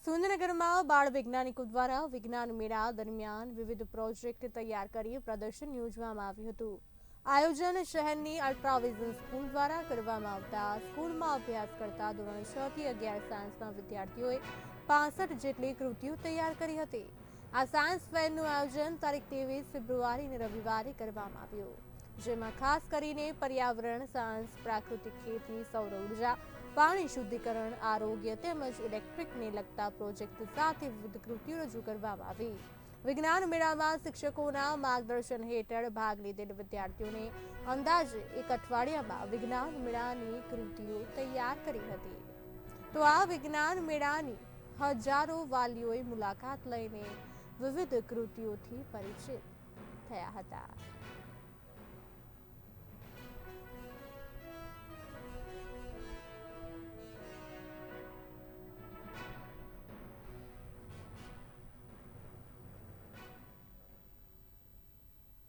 સુરેન્દ્રનગરમાં બાળ વૈજ્ઞાનિકો દ્વારા વિજ્ઞાન મેળા દરમિયાન વિવિધ પ્રોજેક્ટ તૈયાર કરી પ્રદર્શન યોજવામાં આવ્યું હતું। આયોજન શહેરની અલ્ટ્રાવિઝન સ્કૂલ દ્વારા કરવામાં આવતા સ્કૂલમાં અભ્યાસ કરતા ધોરણ 6 થી 11 સાયન્સના વિદ્યાર્થીઓએ 65 જેટલી કૃતિઓ તૈયાર કરી હતી। આ સાયન્સ ફેરનું આયોજન તારીખ 23 ફેબ્રુઆરીને રવિવારે કરવામાં આવ્યું, જેમાં ખાસ કરીને પર્યાવરણ સાયન્સ, પ્રાકૃતિક ખેતી, સૌર ઉર્જા, પાણી શુદ્ધિકરણ, આરોગ્ય તેમજ ઇલેક્ટ્રિકને લગતા પ્રોજેક્ટ સાથે વિવિધ કૃતિઓ રજૂ કરવામાં આવી। વિજ્ઞાન મેળામાં શિક્ષકોના માર્ગદર્શન હેઠળ ભાગ લીધેલ વિદ્યાર્થીઓને અંદાજે એક અઠવાડિયામાં વિજ્ઞાન મેળાની કૃતિઓ તૈયાર કરી હતી। તો આ વિજ્ઞાન મેળાની હજારો વાલીઓએ મુલાકાત લઈને વિવિધ કૃતિઓથી પરિચિત થયા હતા।